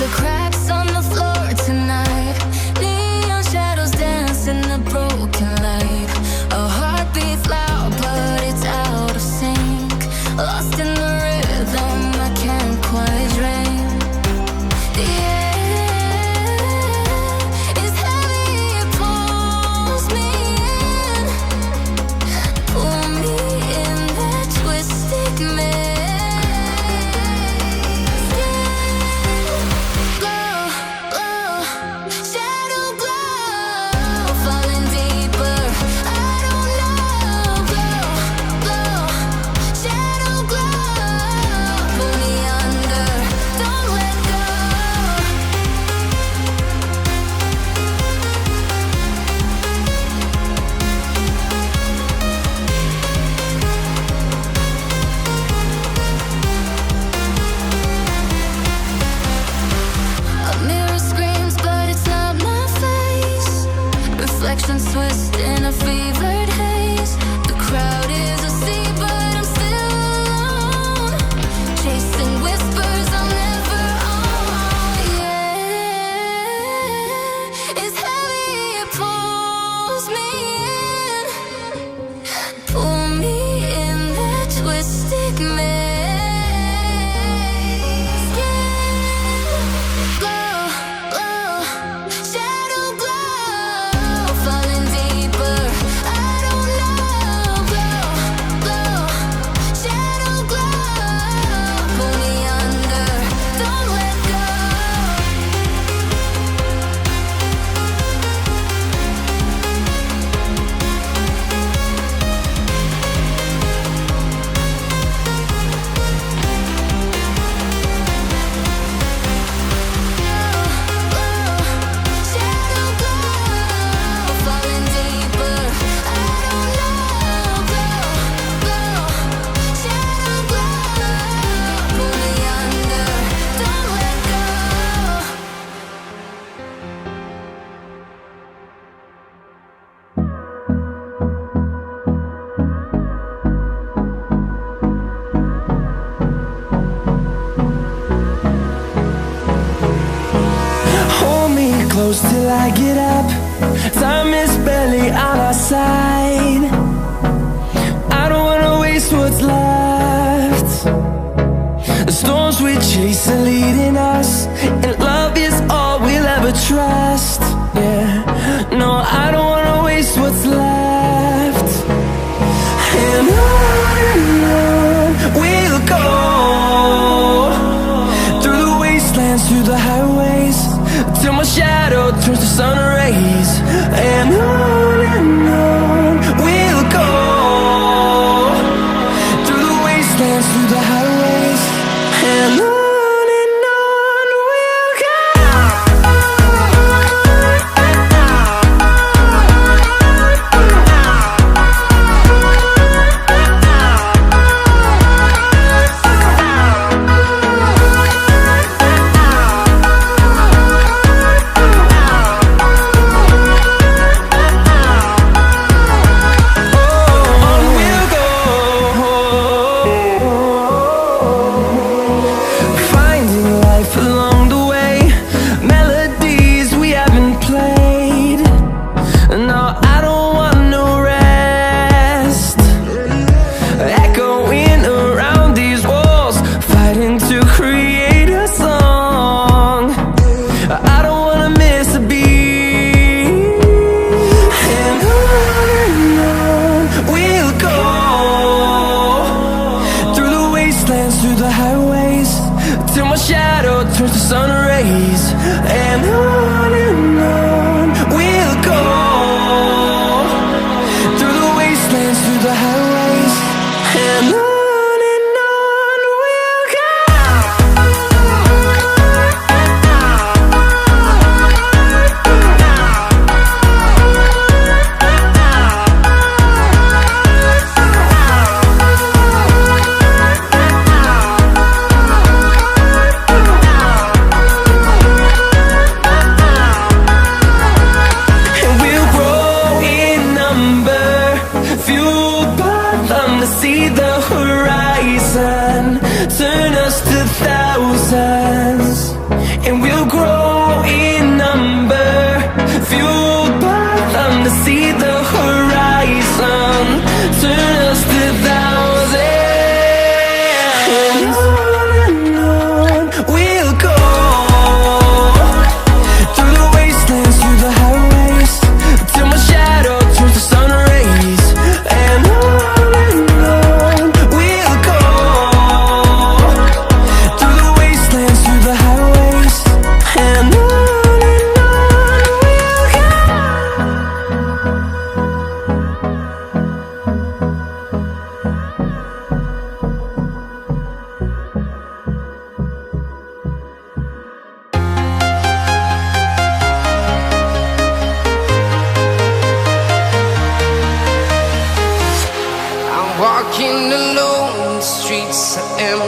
the cracks on the floor tonight. Neon shadows dance in the broken light. A heart beats loud, but it's out of sync. Lost in the rhythm, I can't quite dream. The air is heavy, it pulls me in. Pull me in that twisted maze. Reflections twist in a fevered haze. The crowd is asleep, but I'm still alone. Chasing whispers I'll never own. Yeah, it's heavy, it pulls me in. Pull me in that twisted maze. Glow, glow, shadow glow. Falling deeper, I don't know. Glow, glow, shadow glow. Pull me under, don't let go. Shadow glow, falling deeper, I don't know. Glow, glow, shadow glow. Pull me under, don't let go. Hold me close till I get up. Time is barely on our side. I don't wanna waste what's left. The storms we chase are leading us, and love is all we'll ever trust. Yeah, no, I don't wanna waste what's left. And on we'll go, through the wastelands, through the highways, till my shadow turns to sun rays. And on we'll go, through the wastelands, through the highways, and on we'll go.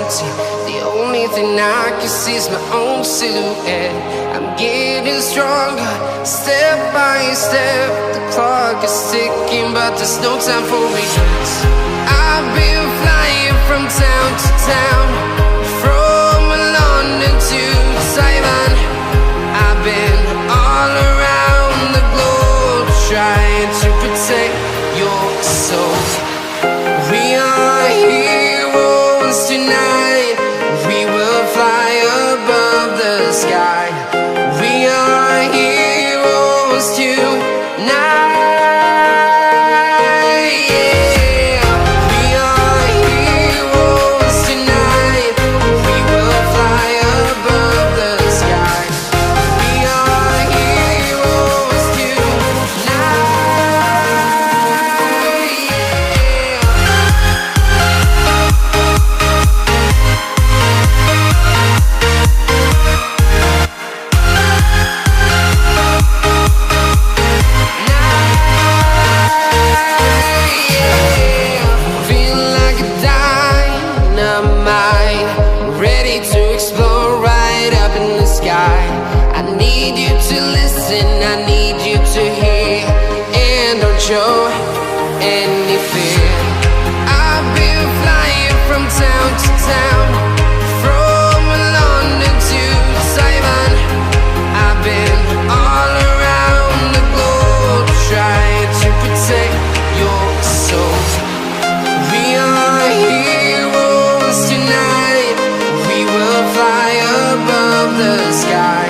reality. The only thing I can see is my own silhouette. I'm getting stronger, step by step. The clock is ticking, but there's no time for regrets. I've been flying from town to town, from London to Taiwan. I've been all around the globe, trying to protect your soul. We are heroes tonight. We will fly above the sky. We are heroes tonight. Yeah. We are heroes tonight. We will fly above the sky. We are heroes tonight. Feel like a dynamite, ready to explode right up in the sky. I need you to listen, I need you to hear, and don't show any fear. I've been flying from town to town, from London to Taiwan. I've been all around the globe, trying to protect your soul. We are heroes tonight. We will fly above the sky.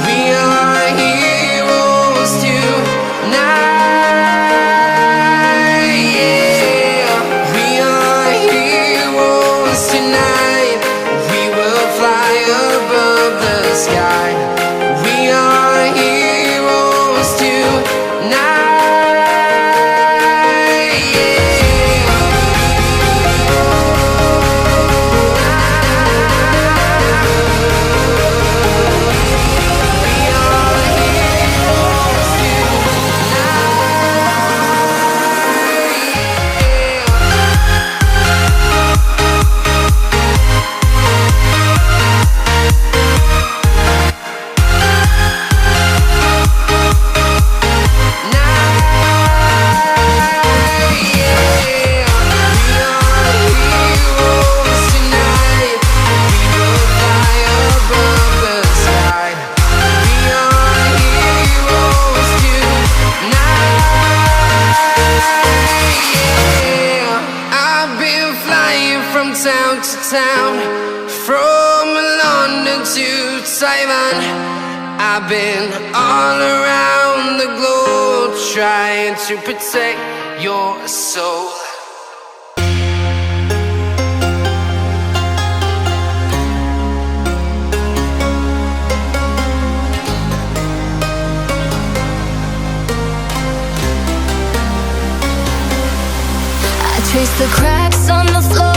We are heroes tonight. Yeah. We are heroes tonight. We will fly above the sky. We are heroes tonight. Town to town, from London to Taiwan. I've been all around the globe, trying to protect your soul. I trace the cracks on the floor